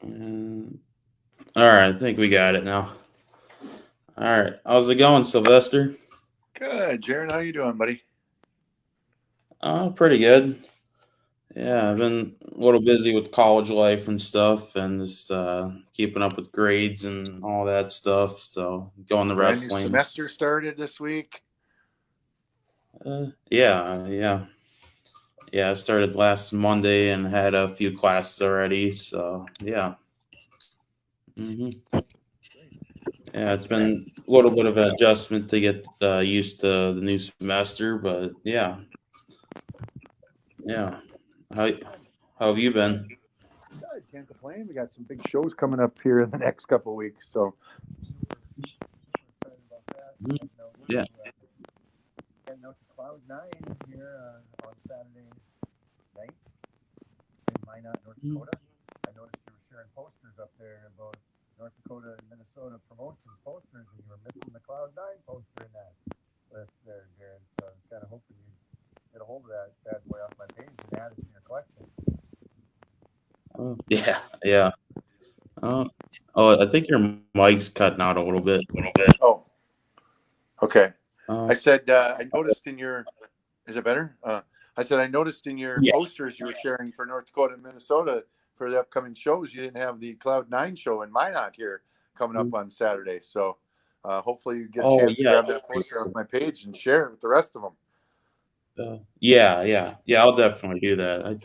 All right, I think we got it now. All right, how's it going, Sylvester? Good, Jared. How you doing, buddy? Pretty good. Yeah, I've been a little busy with college life and stuff, and just keeping up with grades and all that stuff. So going to Brand new wrestlings. semester started this week. Yeah. I started last Monday and had a few classes already. So yeah. hmm Yeah, it's Yeah. been a little bit of an adjustment to get used to the new semester, but yeah. How how have you been? Good. Can't complain. We got some big shows coming up here in the next couple of weeks, so super excited about that. Mhm. Yeah. Heading out to Cloud Nine here on Saturday night in Minot, North Mhm. Dakota. I noticed you were sharing posters up there about North Dakota and Minnesota promotion posters, and you were missing the Cloud Nine poster in that list there, Jared. So I was kind of hoping you'd get a hold of that bad boy off my page and add it to your collection. Yeah. Yeah. Uh, oh, I think your mic's cutting out a little bit. A little bit. Oh, okay. Uh, I said I noticed in your. Is it better? I said I noticed in your yeah. posters you were sharing for North Dakota and Minnesota for the upcoming shows, you didn't have the Cloud Nine show in Minot here coming up on Saturday. So hopefully you get a Oh, chance to yeah. grab that poster off my page and share it with the rest of them. Yeah. I'll definitely do that.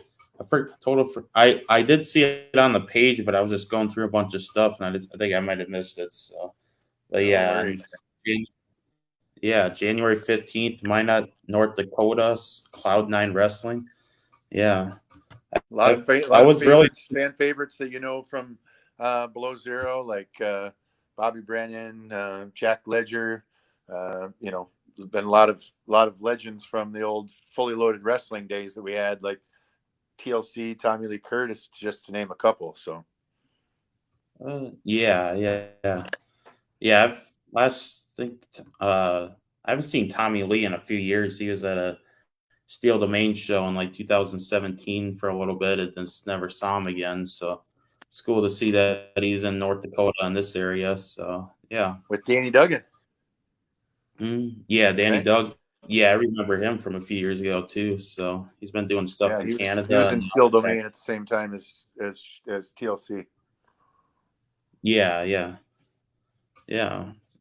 I did see it on the page, but I was just going through a bunch of stuff, and I think I might have missed it. So, but No yeah, worries. and January 15th, Minot, North Dakota, Cloud9 Wrestling. Yeah, A I lot of was really. favorites, fan favorites that you know from Below Zero, like Bobby Brennan, Jack Ledger. There's been a lot of legends from the old fully loaded wrestling days that we had, like TLC, Tommy Lee Curtis, just to name a couple. So Yeah. I've last think I haven't seen Tommy Lee in a few years. He was at a Steel Domain show in like 2017 for a little bit, and just never saw him again. So it's cool to see that he's in North Dakota in this area. So yeah. with Danny Duggan, Yeah, Danny right? Doug. Yeah, I remember him from a few years ago too. So he's been doing stuff Yeah, in he was Canada in and Steel Domain at the same time as TLC. yeah.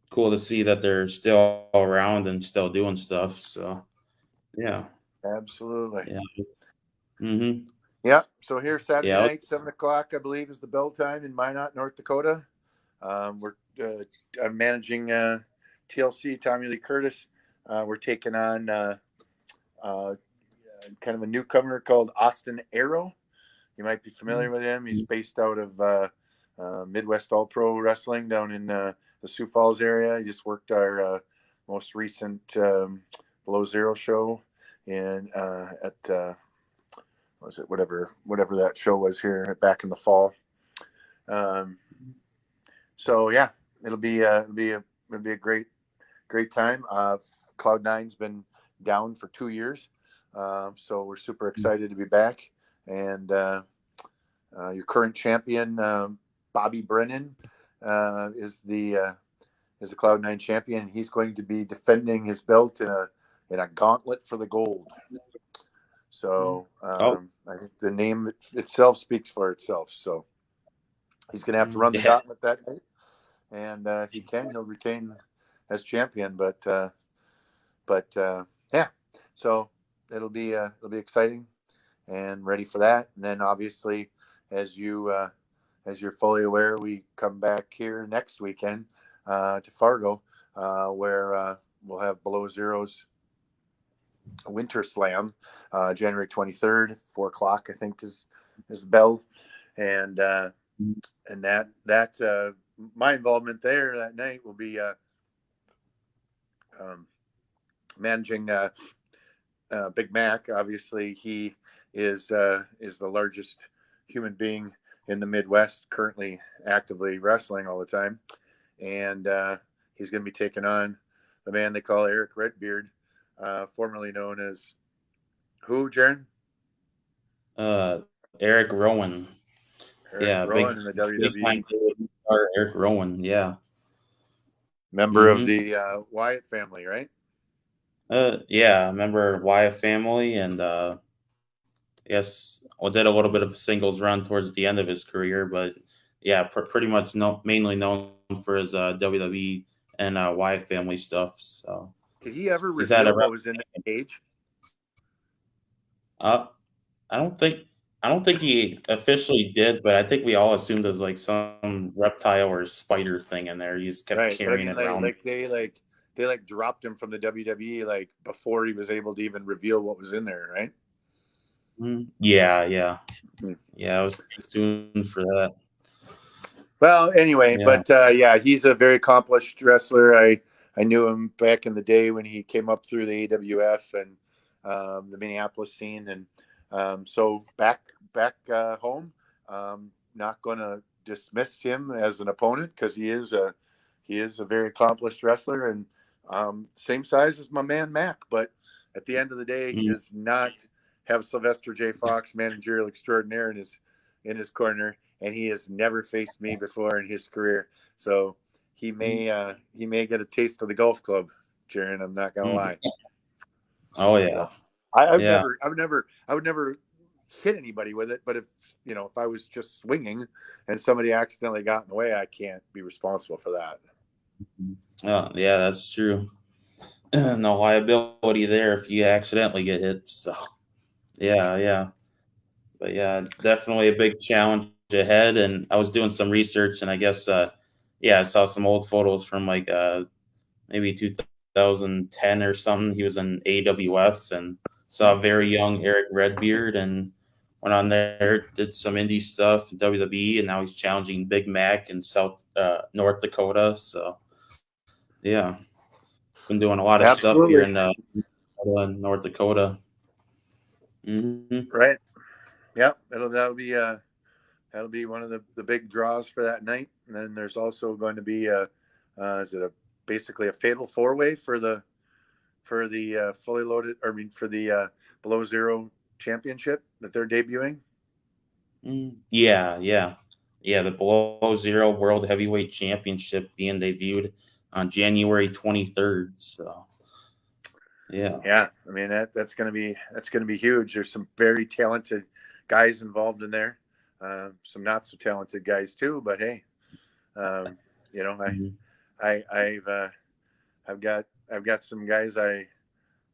Cool to see that they're still around and still doing stuff. So yeah, Absolutely. yeah. hmm Yeah. So here Saturday Yeah. night, 7 o'clock, I believe, is the bell time in Minot, North Dakota. We're I'm managing TLC, Tommy Lee Curtis. We're taking on uh, kind of a newcomer called Austin Arrow. You might be familiar with him. He's based out of Midwest All Pro Wrestling down in the Sioux Falls area. He just worked our most recent Below Zero show in at was it whatever that show was here back in the fall. Um, so yeah, it'll be a great time. Cloud Nine's been down for 2 years, so we're super excited to be back. And your current champion, Bobby Brennan, is the Cloud Nine champion. He's going to be defending his belt in a gauntlet for the gold. So Oh, I think the name itself speaks for itself. So he's going to have to run the yeah. gauntlet that night, and if he can, he'll retain as champion. But yeah, so it'll be exciting and ready for that. And then obviously, as you're fully aware, we come back here next weekend to Fargo, where we'll have Below Zero's Winter Slam, January 23rd, 4 o'clock, I think is the bell, and that my involvement there that night will be um, managing Big Mac. Obviously, he is the largest human being in the Midwest currently actively wrestling all the time, and he's going to be taking on the man they call Eric Redbeard, formerly known as who, Jaron? Eric Rowan. Eric Yeah, Rowan big in the big time WWE. star Eric Rowan. Yeah. Member of Mm-hmm. the Wyatt family, right? Yeah, I remember Wyatt family, and yes, well, did a little bit of a singles run towards the end of his career, but yeah, pretty much mainly known for his WWE and Wyatt family stuff. So Did he ever he's had a reveal what was in that cage? uh, I don't think I don't think he officially did, but I think we all assumed it was like some reptile or spider thing in there. He just kept Right, but I carrying mean, it around. they dropped him from the WWE like before he was able to even reveal what was in there, right? Yeah, yeah, Hmm. yeah. I was too soon for that. Well, anyway, Yeah. but yeah, he's a very accomplished wrestler. I knew him back in the day when he came up through the AWF and the Minneapolis scene, and so back home, not going to dismiss him as an opponent because he is a very accomplished wrestler and same size as my man Mac. But at the end of the day, he Mm, does not have Sylvester J. Fox, Managerial Extraordinaire, in his corner, and he has never faced me before in his career. So he may get a taste of the golf club, Jaron. I'm not gonna mm. lie. Oh So yeah, yeah. I would never hit anybody with it. But if I was just swinging and somebody accidentally got in the way, I can't be responsible for that. Oh, yeah, that's true. No liability there if you accidentally get hit. So yeah, yeah. But yeah, definitely a big challenge ahead. And I was doing some research, and I guess yeah, I saw some old photos from like maybe 2010 or something. He was in AWF and saw a very young Eric Redbeard and went on there, did some indie stuff, WWE, and now he's challenging Big Mac in North Dakota. So yeah, been doing a lot of stuff here Absolutely. in North Dakota. Hmm. Right. Yep. That'll be one of the big draws for that night. And then there's also going to be is it a basically a fatal four way for the fully loaded, or I mean for the below zero championship that they're debuting. Yeah, yeah, yeah. The Below Zero World Heavyweight Championship being debuted on January 23rd. So yeah. Yeah, I mean that's gonna be huge. There's some very talented guys involved in there, some not so talented guys too. But hey, um, you know, Mhm. I I've got some guys I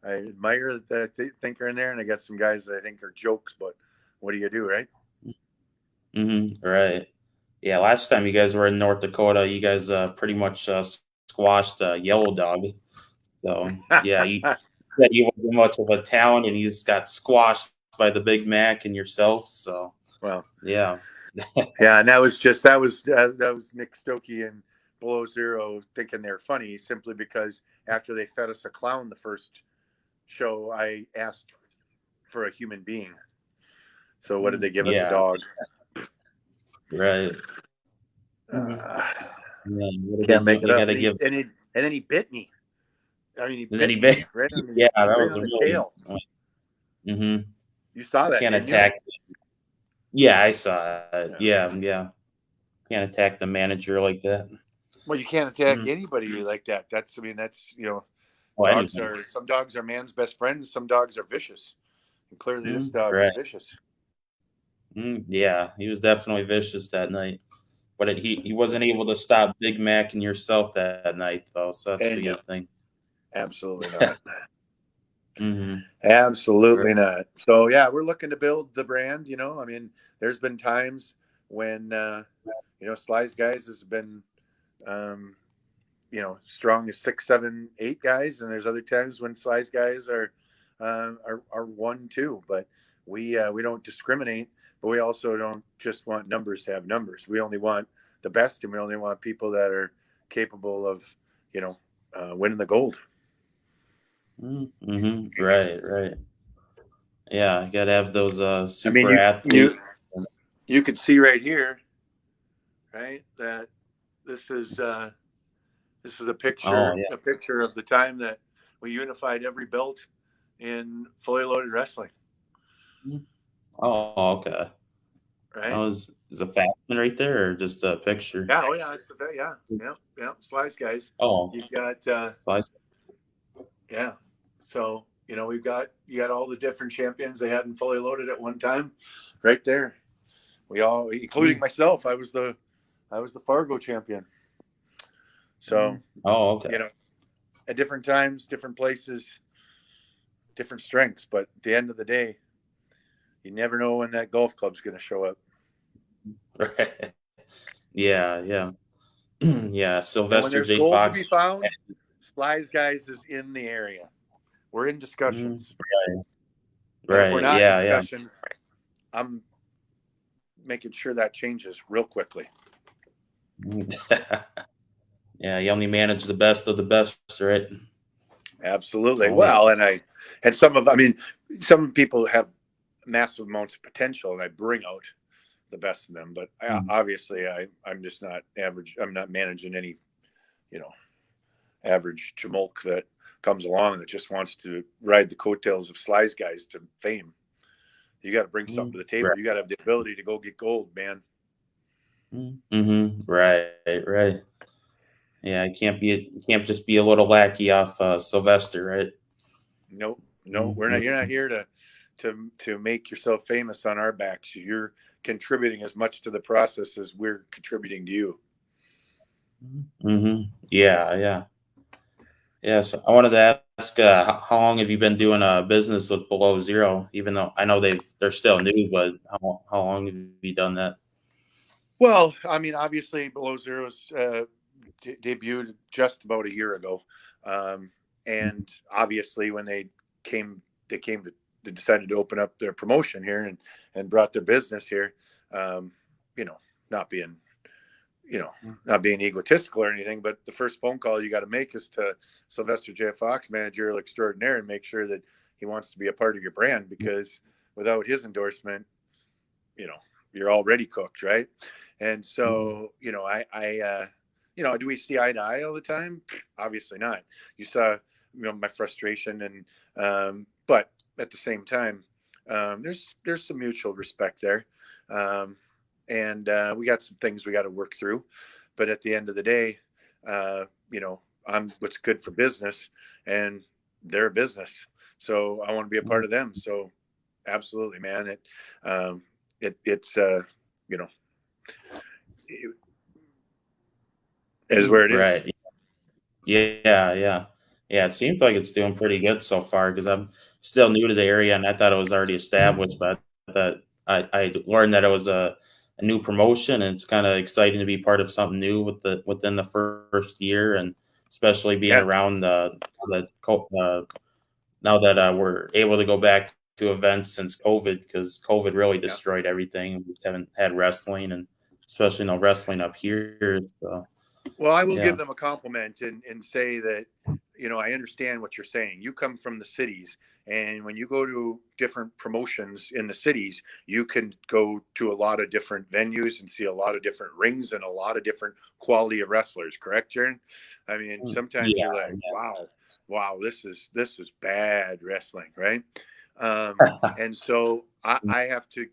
admire that I think are in there, and I got some guys that I think are jokes. But what do you do, right? Right. Yeah, last time you guys were in North Dakota, you guys pretty much squashed Yellow Dog. So yeah, he said he wasn't much of a talent, and he just got squashed by the Big Mac and yourself. So Well, yeah. yeah, and that was Nick Stokey and Below Zero thinking they're funny simply because after they fed us a clown the first show, I asked for a human being. So what did they give us? A Yeah. dog. Right. Mhm. Uh, Yeah, what did can't make it they got up. to give? And then he bit me. I mean, he And then bit me yeah, that right was on a the really. tail. Mm-hmm. You saw You that, can't didn't you? attack. Yeah, I saw it. Yeah. Yeah, yeah. Can't attack the manager like that. Well, you can't attack Mm. anybody like that. That's I mean, that's Oh, anybody. some dogs are man's best friend, and some dogs are vicious. And clearly, this dog was Right. vicious. Yeah, he was definitely vicious that night. But he wasn't able to stop Big Mac and yourself that night, though. So that's the And good thing. absolutely not. Hmm. Absolutely not. So yeah, we're looking to build the brand. I mean, there's been times when Sly's guys has been um, strong as 6, 7, 8 guys, and there's other times when Sly's guys are 1, 2. But we don't discriminate, but we also don't just want numbers to have numbers. We only want the best, and we only want people that are capable of winning the gold. Right, right. Yeah, you gotta have those I mean, super athletes. you could see right here, right, that this is uh, this is Oh a picture of the time that we unified every belt in fully loaded wrestling. yeah. Oh, okay. right? Oh, is a fashion right there or just a picture? Yeah, oh yeah, it's the yeah. Slice guys. Oh, You've got slice. yeah. So we've got you got all the different champions they hadn't fully loaded at one time, right there. We all, including Mm, myself, I was the Fargo champion. So Oh, okay. at different times, different places, different strengths, but at the end of the day, you never know when that golf club's going to show up. Right. Yeah, yeah. Yeah, And when Sylvester there's J. gold to be Fox. found, Sly's guys is in the area. We're in Mm, discussions. right, And if we're right. not in Yeah, yeah. discussions, I'm making sure that changes real quickly. Yeah, you only manage the best of the best, right? Absolutely. Oh, yeah. Well, and some people have massive amounts of potential, and I bring out the best of them. But Mm, obviously, I'm just not average. I'm not managing any, you know, average jamulk that comes along that just wants to ride the coattails of Sly's guys to fame. You got to bring something to the table. right. You got to have the ability to go get gold, man. Mm-hmm. Right, right. Yeah, you can't just be a little lackey off Sylvester, right? Nope, no, we're not. You're not Mm-hmm. here to make yourself famous on our backs. You're contributing as much to the process as we're contributing to you. Mm-hmm. Yeah, yeah. Yeah, so I wanted to ask, how long have you been doing business with Below Zero? Even though I know they're still new, but how long have you done that? Well, obviously, Below Zero's debuted just about a year ago, and obviously, when they came to they decided to open up their promotion here and brought their business here. Um, you know, not being you know not being egotistical or anything, but the first phone call you got to make is to Sylvester J. Fox, Managerial Extraordinare, and make sure that he wants to be a part of your brand, because without his endorsement, you know you're already cooked, right? And Mhm. so do we see eye to eye all the time? Obviously not. You saw my frustration, and but at the same time, there's some mutual respect there, um, and we got some things we got to work through, but at the end of the day, uh, I'm what's good for business, and they're a business, so I want to be a part of them. So absolutely, man. Um, it's you know it is where it is. Right. Yeah, yeah. Yeah, it seems like it's doing pretty good so far because I'm still new to the area and I thought it was already established, but that I learned that it was a new promotion and it's kind of exciting to be part of something new within the first year and especially being Yeah, around now that we're able to go back to events since COVID because COVID really yeah. destroyed everything. We just haven't had wrestling and especially no wrestling up here. So Well, I will give yeah. them a compliment and say that, I understand what you're saying. You come from the cities, and when you go to different promotions in the cities, you can go to a lot of different venues and see a lot of different rings and a lot of different quality of wrestlers. Correct, Jaron? Sometimes Yeah. you're like, wow, this is bad wrestling, right? And so I have to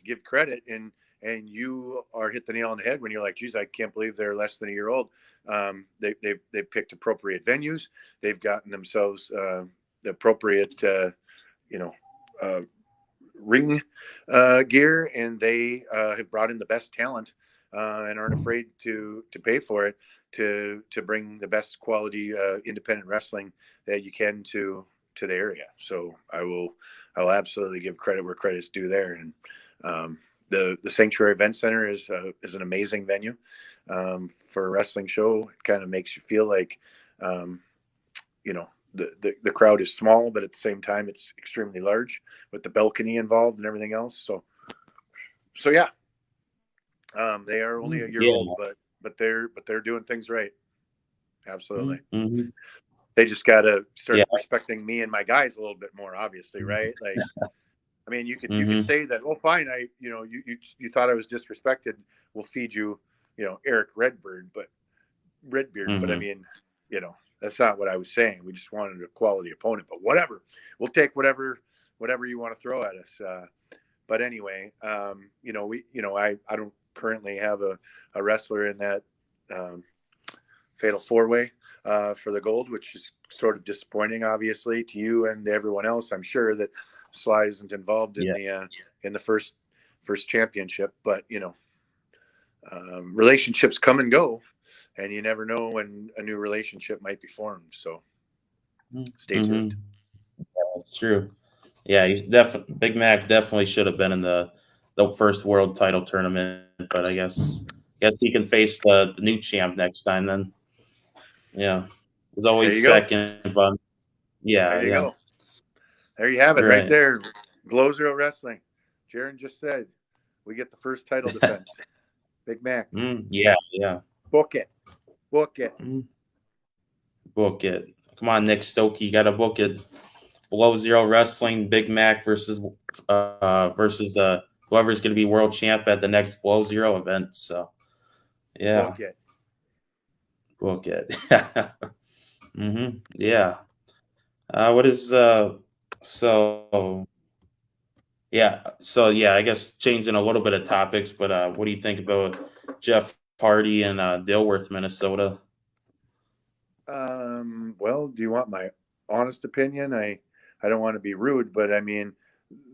give credit, and you are hit the nail on the head when you're like, geez, I can't believe they're less than a year old. They've picked appropriate venues. They've gotten themselves the appropriate, you know, uh, ring gear, and they have brought in the best talent, and aren't afraid to pay for it to bring the best quality independent wrestling that you can to the area. So I will absolutely give credit where credit's due there. And the Sanctuary Event Center is an amazing venue for a wrestling show. It kind of makes you feel like um, the crowd is small, but at the same time it's extremely large with the balcony involved and everything else. So yeah, they are only a year Yeah. old, but they're doing things right. Absolutely. Mhm. They just got to Yeah. start respecting me and my guys a little bit more, obviously, right? Like, you could Mhm. say that, well, fine, you thought I was disrespected. We'll feed you, Eric Redbeard, but Mhm. that's not what I was saying. We just wanted a quality opponent, but whatever. We'll take whatever you want to throw at us. But anyway, I don't currently have a wrestler in that um, fatal four way for the gold, which is sort of disappointing, obviously, to you and to everyone else. I'm sure that Sly isn't involved Yeah. in the first championship, but relationships come and go, and you never know when a new relationship might be formed. So stay tuned. Mm-hmm. That's true. Yeah, he's definitely Big Mac definitely should have been in the first world title tournament, but I guess he can face the new champ next time then. Yeah. He's There always you go. second, but There yeah, you yeah. go. There you have it, right Right. there. Glow Zero Wrestling. Jaron just said we get the first title defense. Big Mac, Yeah, yeah. book it, book it. Mm, book it. Come on, Nick Stokey, you gotta book it. Below Zero Wrestling, Big Mac versus the whoever's gonna be world champ at the next Below Zero event. So yeah, Book it. book it. Yeah. What is so so I guess changing a little bit of topics, but what do you think about Jeff Hardy and Dilworth, Minnesota? Well, do you want my honest opinion? I don't want to be rude, but I mean,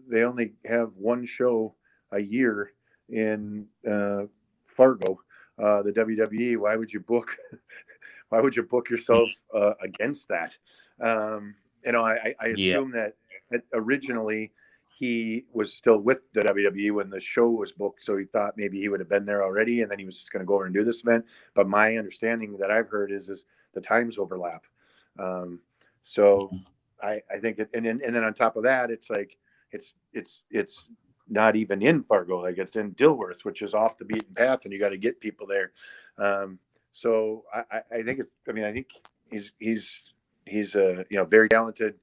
they only have one show a year in Fargo, the WWE. Why would you book? Why would you book yourself against that? I Yeah, assume that originally he was still with the WWE when the show was booked, so he thought maybe he would have been there already, and then he was just going to go over and do this event. But my understanding that I've heard is the times overlap. Um, so I think it, and then on top of that, it's like it's not even in Fargo, like it's in Dilworth, which is off the beaten path, and you got to get people there. So I think I mean I think he's a very talented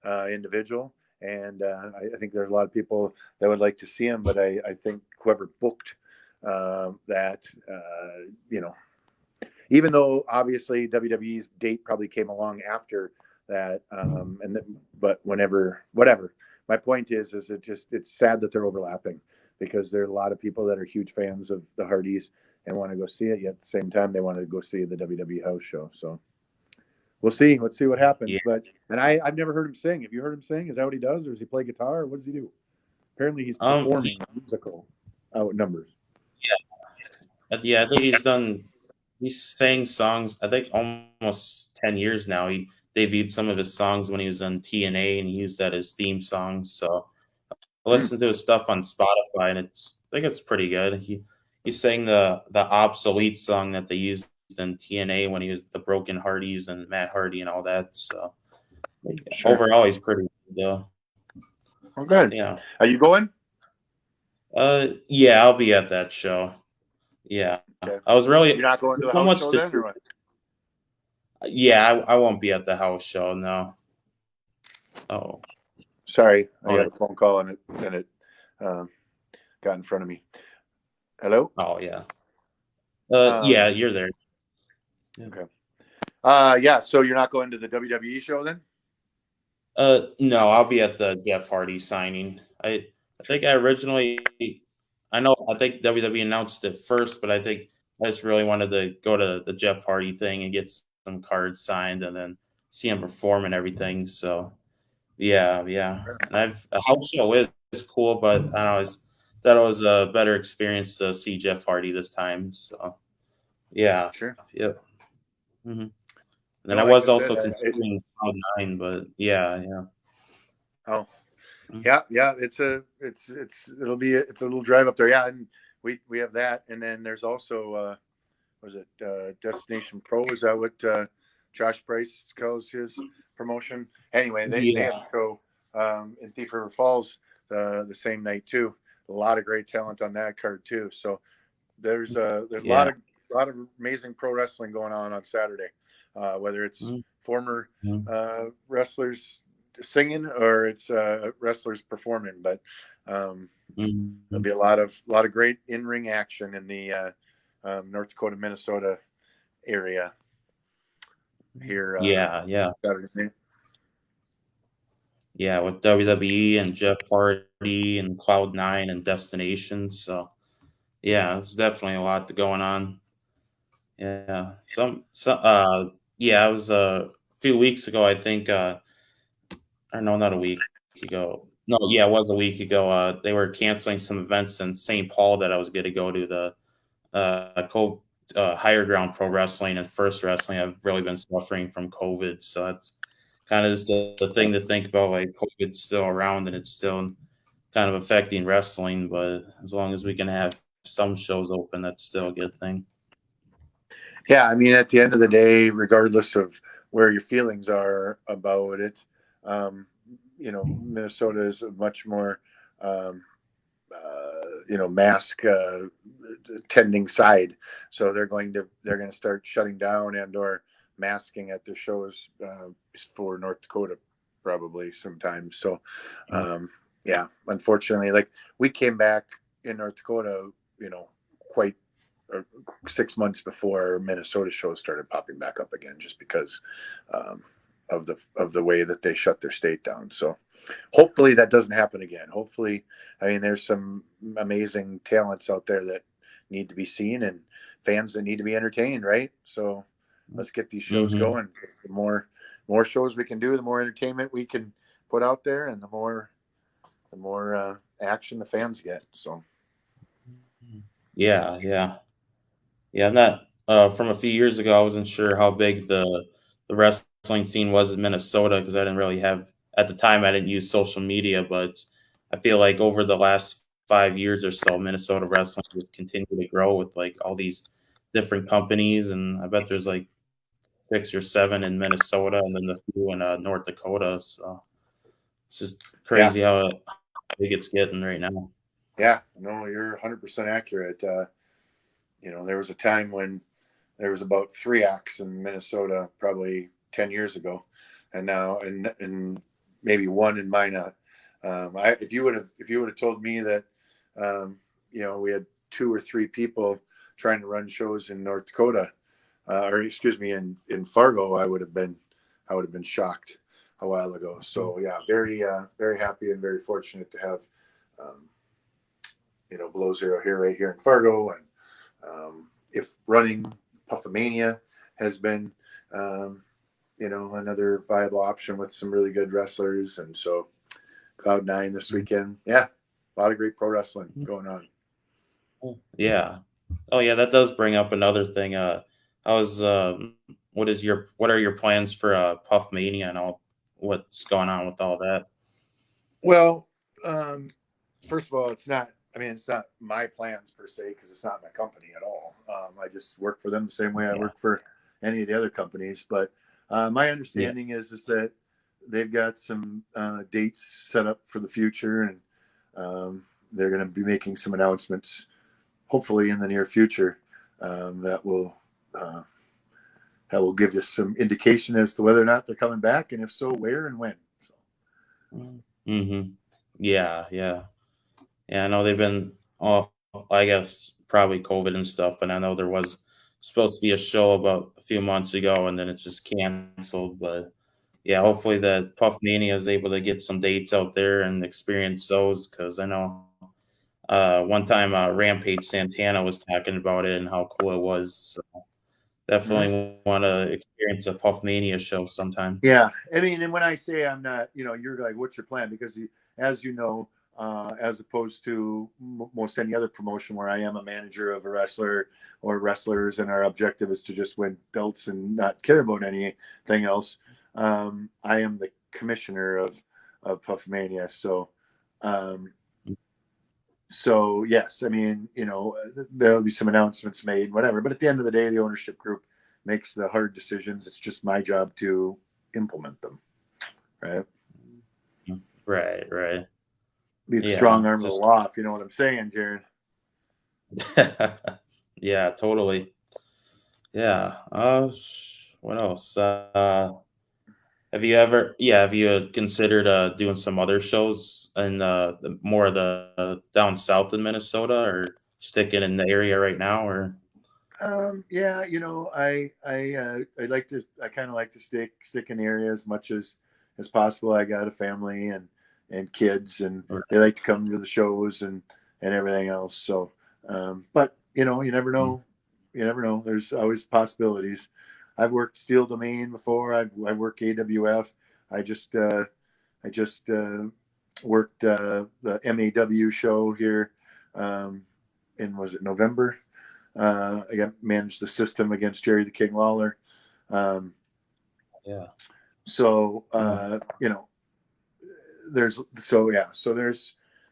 individual, and I think there's a lot of people that would like to see him, but I think whoever booked that you know even though obviously WWE's date probably came along after that, but whatever. My point is it's sad that they're overlapping because there are a lot of people that are huge fans of the Hardys and want to go see it. Yet at the same time, they want to go see the WWE house show. So we'll see. Let's see what happens. yeah. But I've never heard him sing. Have you heard him sing? Is that what he does, or does he play guitar? Or what does he do? Apparently, he's performing musical numbers. Yeah, I think he's sang songs. I think almost 10 years now. He debuted some of his songs when he was on TNA, and he used that as theme songs. So I Hmm, listened to his stuff on Spotify, and I think it's pretty good. He sang the obsolete song that they used in TNA when he was the Broken Hardys and Matt Hardy and all that. So sure. overall, he's pretty good though. Well, good. Yeah. Are you going? Yeah, I'll be at that show. Yeah, Okay. I was You're really not going to the so house much show to then, or shoot. what? Yeah, I won't be at the house show. No. Oh, Sorry, I oh, got a phone call and it um, got in front of me. Hello. oh yeah. Um, Yeah, you're there. Yeah. okay. Yeah. So you're not going to the WWE show then? No, I'll be at the Jeff Hardy signing. I think I originally, I think WWE announced it first, but I think I just really wanted to go to the Jeff Hardy thing and get some cards signed and then see him perform and everything. So yeah, yeah. And a house show is cool, but I don't know, that was a better experience to see Jeff Hardy this time. So yeah, Sure. yeah. hmm And then No, I like I was said, also considering Cloud9, but yeah, yeah. oh Mhm. yeah. It's a little drive up there. Yeah, and we have that, and then there's also was it Destination Pro? Is that what Josh Price calls his promotion? Anyway, they have Yeah, a show in Thief River Falls the same night too. A lot of great talent on that card too. So there's a yeah. lot of amazing pro wrestling going on Saturday. Whether it's Mhm, former mhm, wrestlers singing or it's wrestlers performing, but there'll mhm. be a lot of great in ring action in the North Dakota, Minnesota area here Yeah, yeah. Saturday night. yeah, with WWE and Jeff Hardy and Cloud9 and Destination. So yeah, it's definitely a lot going on. Yeah, yeah, I was a few weeks ago, I think, or no, not a week ago. No, yeah, it was a week ago. They were canceling some events in St. Paul that I was going to go to. The Higher Ground Pro Wrestling and First Wrestling. I've really been suffering from COVID, so that's kind of just the thing to think about. Like COVID's still around and it's still kind of affecting wrestling, but as long as we can have some shows open, that's still a good thing. Yeah, I mean, at the end of the day, regardless of where your feelings are about it, um, Minnesota is a much more, um, mask tending side. So they're going to start shutting down and or masking at their shows for North Dakota probably sometime. So, yeah, unfortunately, like we came back in North Dakota, quite 6 months before Minnesota shows started popping back up again, just because um, of the way that they shut their state down. So hopefully that doesn't happen again. Hopefully, I mean, there's some amazing talents out there that need to be seen and fans that need to be entertained, right? So let's get these shows Mm-hmm. going. The more shows we can do, the more entertainment we can put out there, and the more action the fans get. So Yeah, yeah. Yeah, I'm not from a few years ago, I wasn't sure how big the wrestling scene was in Minnesota because I didn't really have at the time I didn't use social media, but I feel like over the last 5 years or so, Minnesota wrestling has continued to grow with like all these different companies, and I bet there's like 6 or 7 in Minnesota and then the few in North Dakota. So it's just yeah, crazy how big it's getting right now. yeah, no, you're 100% accurate. There was a time when there was about 3 acts in Minnesota, probably 10 years ago, and now and maybe one in Minot. If you would have told me that, we had 2 or 3 people trying to run shows in North Dakota, or excuse me, in Fargo, I would have been shocked a while ago. So yeah, very happy and very fortunate to have, um, Below Zero here, right here in Fargo, and if running Puffamania has been, another viable option with some really good wrestlers. And so Cloud9 this weekend. Yeah. A lot of great pro wrestling going on. Yeah. Oh yeah, that does bring up another thing. I was what are your plans for Puff Mania and all what's going on with all that? Well, first of all, it's not my plans per se, because it's not my company at all. I just work for them the same way I Yeah. work for any of the other companies. But my Yeah. understanding is that they've got some dates set up for the future, and they're going to be making some announcements, hopefully in the near future, that uh, will give you some indication as to whether or not they're coming back, and if so, where and when. So, Mm-hmm. Yeah, yeah. Yeah, I know they've been off, I guess probably COVID and stuff, but I know there was supposed to be a show about a few months ago and then it just canceled. But yeah, hopefully that Puff Mania is able to get some dates out there and experience those because I know one time Rampage Santana was talking about it and how cool it was. So mhm. definitely want to experience a Puff Mania show sometime. Yeah, I mean, and when I say I'm not, you're like, what's your plan? Because as you know, as opposed to most any other promotion where I am a manager of a wrestler or wrestlers, and our objective is to just win belts and not care about anything else. I am the commissioner of Puffmania, um, so yes, I mean, there'll be some announcements made, whatever. But at the end of the day, the ownership group makes the hard decisions. It's just my job to implement them. Right? Right, right. Be the strong Yeah, arm of the just law, if you know what I'm saying, Jared. yeah, totally. Yeah. What else? have you considered doing some other shows in more of the down south in Minnesota or sticking in the area right now or Yeah, I kind of like to stick in the area as much as as possible. I got a family and kids, and they like to come to the shows and everything else. So, but you know, you never know. You never know. There's always possibilities. I've worked Steel Domain before. I work AWF. I just worked the MAW show here in, was it November? I managed the system against Jerry the King Lawler. Yeah. So you know, there's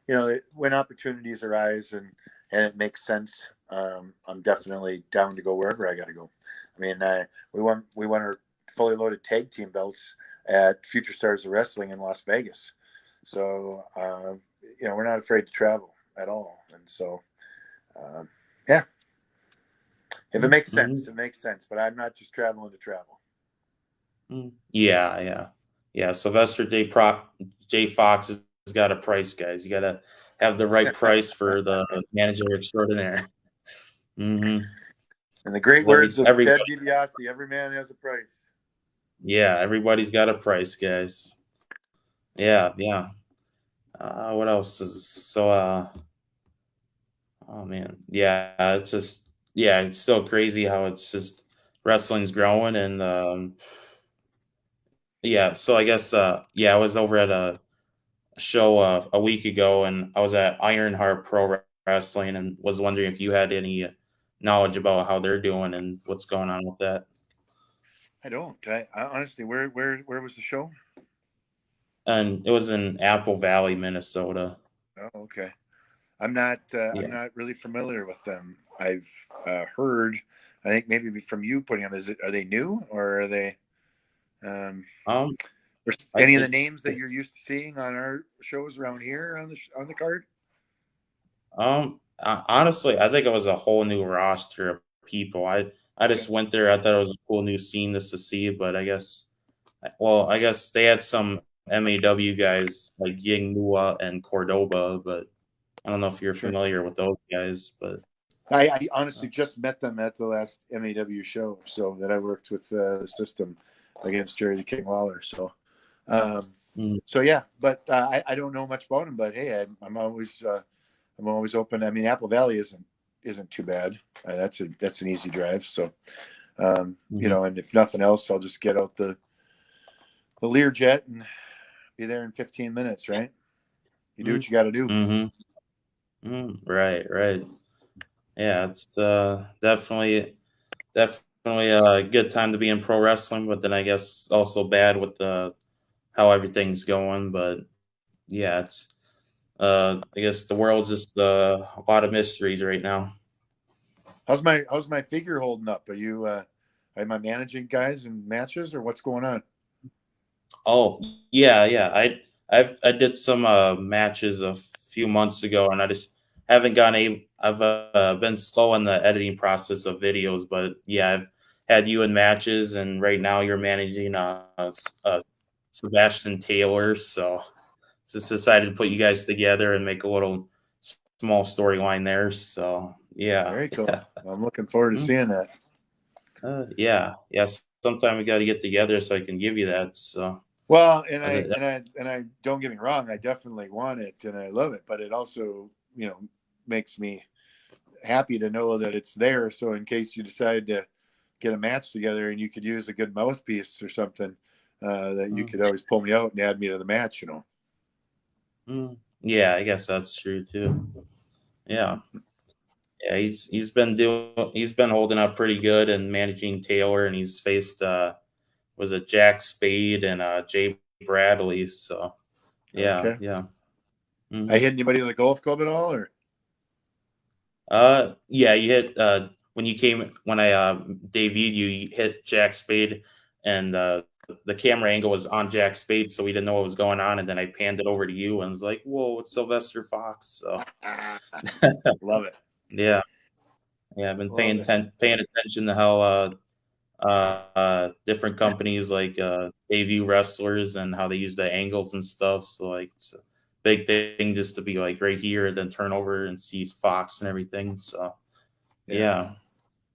you know, when opportunities arise and it makes sense, I'm definitely down to go wherever I got to go. I mean, we won our fully loaded tag team belts at Future Stars of Wrestling in Las Vegas. So you know, we're not afraid to travel at all, and so yeah, if it makes sense, it makes sense. But I'm not just traveling to travel. Yeah. Sylvester J. Fox has got a price, guys. You got to have the right price for the manager extraordinaire. In the great words of Ted DiBiase, every man has a price. Yeah, everybody's got a price, guys. Yeah. What else is so? Oh man, yeah. It's still crazy how it's just wrestling's growing and yeah. So I guess I was over at a show a week ago, and I was at Ironheart Pro Wrestling, and was wondering if you had any knowledge about how they're doing and what's going on with that. I don't. I honestly, where was the show? And it was in Apple Valley, Minnesota. Oh, okay. I'm not. Yeah. I'm not really familiar with them. I've heard. I think maybe from you putting them. Are they new or are they? Um, Any of the names that you're used to seeing on our shows around here on the card? Honestly, I think it was a whole new roster of people. I just went there. I thought it was a cool new scene just to see, but I guess they had some MAW guys like Ying Nua and Cordoba, but I don't know if you're familiar with those guys, but I honestly just met them at the last MAW show, so that I worked with the system against Jerry the King Lawler. So, so yeah, but I don't know much about them. But hey, I'm always open. I mean, Apple Valley isn't too bad. That's an easy drive. So, you know, and if nothing else, I'll just get out the Learjet and be there in 15 minutes. Right? You do what you got to do. Right. Yeah, it's definitely a good time to be in pro wrestling, but then I guess also bad with the how everything's going. But yeah, it's I guess the world's just a lot of mysteries right now. How's my figure holding up? Are you am I managing guys in matches or what's going on? Oh yeah. I did some matches a few months ago, and I just haven't I've been slow in the editing process of videos, but yeah, I've had you in matches, and right now you're managing Sebastian Taylor, so just decided to put you guys together and make a little small storyline there. So yeah, Very cool. I'm looking forward to seeing that. Yeah. Sometime we got to get together so I can give you that. So well, and I don't get me wrong, I definitely want it and I love it, but it also, you know, makes me happy to know that it's there. So in case you decide to get a match together and you could use a good mouthpiece or something, that you could always pull me out and add me to the match, you know. Yeah, I guess that's true too. Yeah. Yeah, he's been holding up pretty good and managing Taylor, and he's faced was it Jack Spade and Jay Bradley. So yeah. I hit anybody with a golf club at all, or? Yeah, you hit when I debuted you hit Jack Spade, and the camera angle was on Jack Spade, so we didn't know what was going on, and then I panned it over to you and was like, "Whoa, it's Sylvester Fox!" So love it. Yeah, I've been paying attention to how different companies like debut wrestlers and how they use the angles and stuff. So like it's a big thing just to be like right here, then turn over and see Fox and everything. So yeah.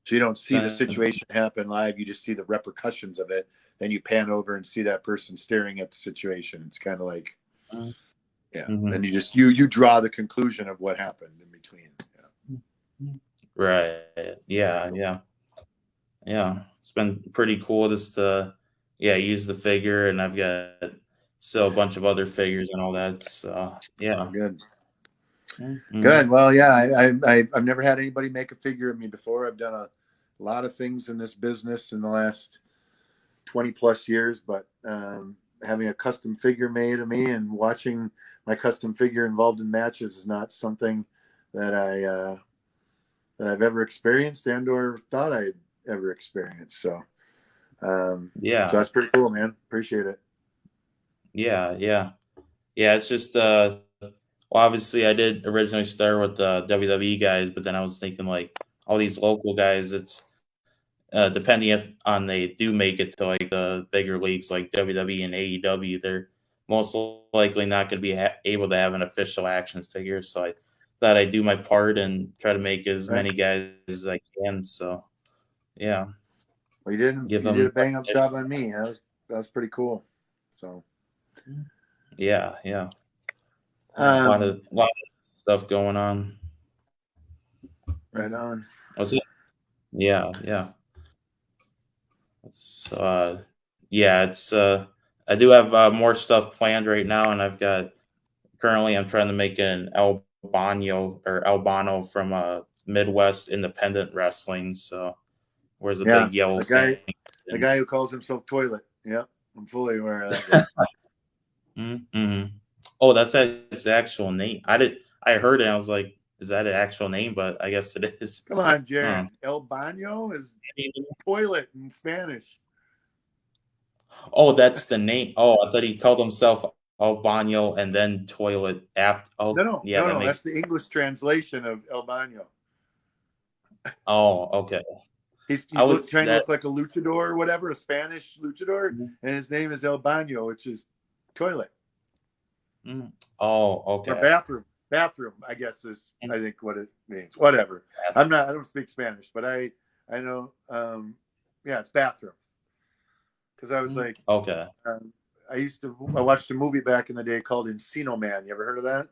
So you don't see the situation happen live; you just see the repercussions of it then you pan over and see that person staring at the situation. It's kind of like, yeah. Then you just you draw the conclusion of what happened in between. Yeah. Right. Yeah. It's been pretty cool just to use the figure, and I've got still a bunch of other figures and all that. So yeah. Good. Mm-hmm. Good. Well, yeah, I've never had anybody make a figure of me before. I've done a lot of things in this business in the last 20 plus years, but having a custom figure made of me and watching my custom figure involved in matches is not something that I've ever experienced and or thought I'd ever experienced. So so that's pretty cool, man. Appreciate it. Yeah. It's just well, obviously I did originally start with the WWE guys, but then I was thinking like all these local guys, it's depending if on they do make it to like the bigger leagues like WWE and AEW, they're most likely not going to be able to have an official action figure. So I thought I'd do my part and try to make as many guys as I can. So yeah, well, you did a bang up job on me. That was pretty cool. So yeah. A lot of stuff going on. Right on. What's it? Yeah. So it's I do have more stuff planned right now, and I'm trying to make an Albano from Midwest independent wrestling. So where's the big yellow the guy who calls himself Toilet. Yep, I'm fully aware of that. Oh, that's his actual name. I heard it. I was like, is that an actual name? But I guess it is. Come on, Jared. El Baño is toilet in Spanish. Oh, that's the name. Oh, I thought he called himself El Baño and then toilet after. Oh, no. That's the English translation of El Baño. Oh, okay. He's trying to look like a luchador or whatever, a Spanish luchador, and his name is El Baño, which is toilet. Oh, okay. Or bathroom, I guess is I think what it means. Whatever. I don't speak Spanish, but I know. It's bathroom. Because I was like, okay. I watched a movie back in the day called Encino Man. You ever heard of that?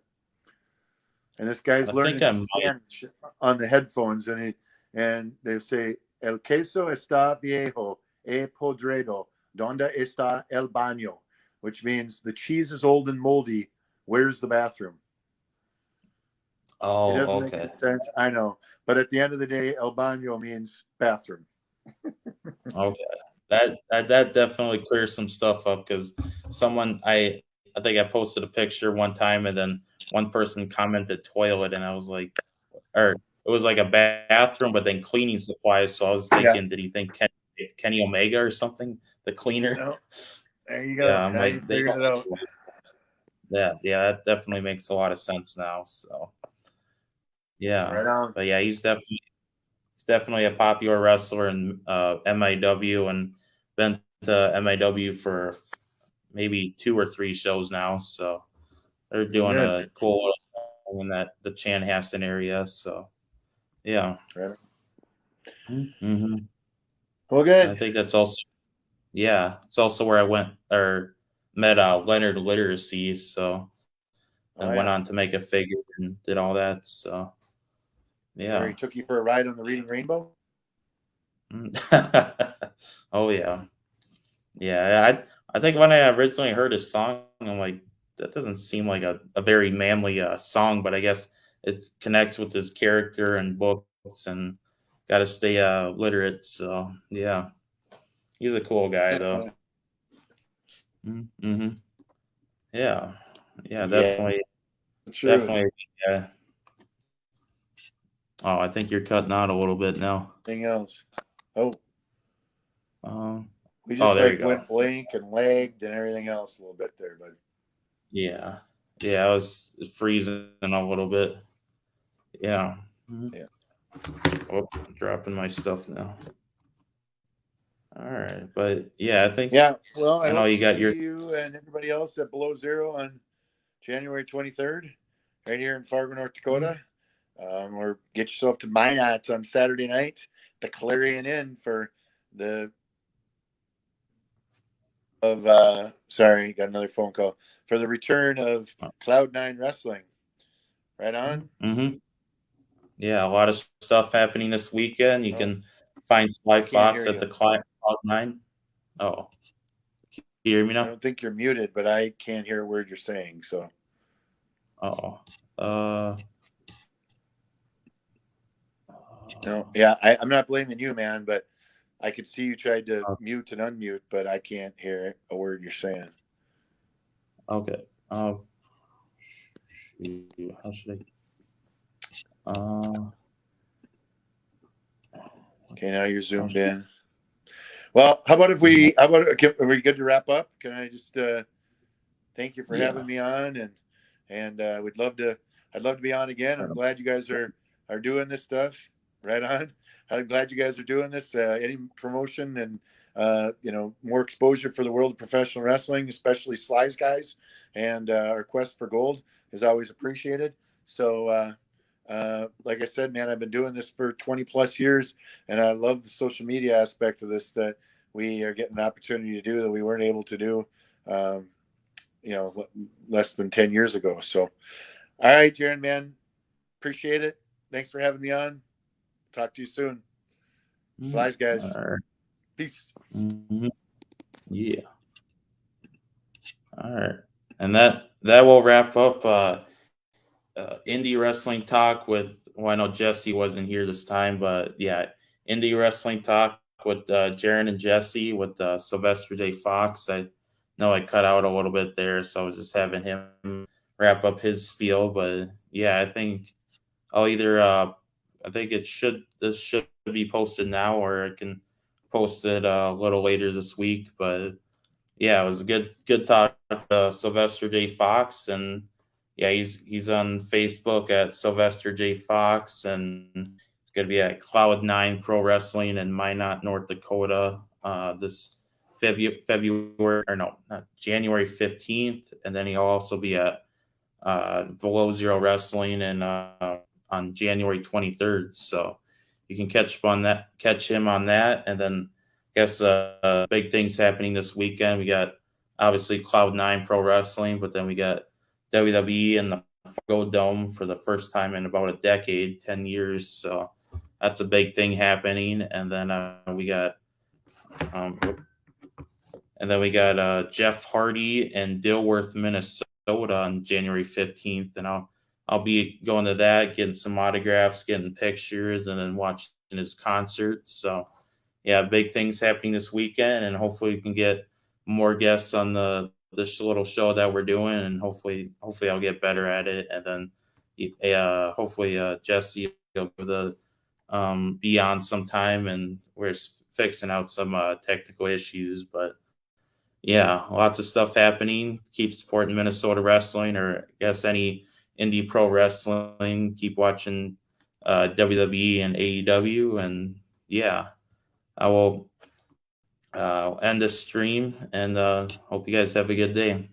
And this guy's learning Spanish on the headphones, and they say, "El queso está viejo e podrido. ¿Dónde está el baño?" Which means the cheese is old and moldy. Where's the bathroom? Oh, it doesn't make any sense. I know, but at the end of the day, el baño means bathroom. Okay, that definitely clears some stuff up because I think I posted a picture one time and then one person commented toilet and I was like, or it was like a bathroom, but then cleaning supplies. So I was thinking, did he think Kenny Omega or something? The cleaner. No. There you go. Yeah, I'm like, figured it out. Yeah, that definitely makes a lot of sense now. So yeah, right on. But yeah, he's definitely a popular wrestler in MIW and been to MIW for maybe 2 or 3 shows now. So they're doing a cool in the Chanhassen area. So yeah. Right. Well, good. I think that's also it's also where I went or met Leonard Literacy. So and went on to make a figure and did all that. So yeah. Where he took you for a ride on the Reading Rainbow? Oh yeah. I think when I originally heard his song, I'm like, that doesn't seem like a very manly song, but I guess it connects with his character and books and got to stay literate. So yeah, he's a cool guy though. Yeah, definitely. Definitely. Yeah. Oh, I think you're cutting out a little bit now. Anything else? Oh. We just went blank and lagged and everything else a little bit there, but yeah, I was freezing a little bit. Yeah. Oh, I'm dropping my stuff now. All right, but yeah, I think well, I know you got you and everybody else at Below Zero on January 23rd, right here in Fargo, North Dakota. Or get yourself to Minot on Saturday night, the Clarion Inn for the sorry, got another phone call for the return of Cloud9 Wrestling. Right on. Mm-hmm. Yeah, a lot of stuff happening this weekend. You can find I Sly can't hear Fox at you. the Cloud9. Oh, can you hear me I now? don't think you're muted, but I can't hear a word you're saying. So, Oh, uh, no, I'm not blaming you, man, but I could see you tried to mute and unmute, but I can't hear a word you're saying. okay. How should I? Okay, now you're zoomed in. Well, how about are we good to wrap up? Can I just thank you for having me on, and I'd love to be on again. I'm glad you guys are doing this stuff. Right on. I'm glad you guys are doing this. Any promotion and more exposure for the world of professional wrestling, especially Sly's guys, and our quest for gold is always appreciated. So, like I said, man, I've been doing this for 20 plus years, and I love the social media aspect of this that we are getting an opportunity to do that we weren't able to do. Less than 10 years ago. So, all right, Jaron, man, appreciate it. Thanks for having me on. Talk to you soon. Slice, guys. Peace. Mm-hmm. Yeah. All right. And that will wrap up indie wrestling talk with. Well, I know Jesse wasn't here this time, but yeah, indie wrestling talk with Jaron and Jesse with Sylvester J. Fox. I know I cut out a little bit there, so I was just having him wrap up his spiel. But yeah, I think I'll either I think this should be posted now, or I can post it a little later this week. But yeah, it was a good talk to Sylvester J. Fox, and yeah, he's on Facebook at Sylvester J. Fox, and it's gonna be at Cloud9 Pro Wrestling in Minot, North Dakota, this February, or no, not January 15th, and then he'll also be at Below Zero Wrestling and on January 23rd. So you can catch him on that, and then I guess big things happening this weekend. We got obviously Cloud9 Pro Wrestling, but then we got WWE in the Fargo Dome for the first time in about a decade, 10 years. So that's a big thing happening, and then we got. Jeff Hardy and Dilworth, Minnesota on January 15th. And I'll be going to that, getting some autographs, getting pictures, and then watching his concert. So yeah, big things happening this weekend, and hopefully we can get more guests on this little show that we're doing, and hopefully I'll get better at it. And then hopefully Jesse will be on sometime, and we're fixing out some technical issues, but yeah, lots of stuff happening. Keep supporting Minnesota wrestling, or I guess any indie pro wrestling. Keep watching WWE and AEW, and yeah, I will end this stream, and hope you guys have a good day.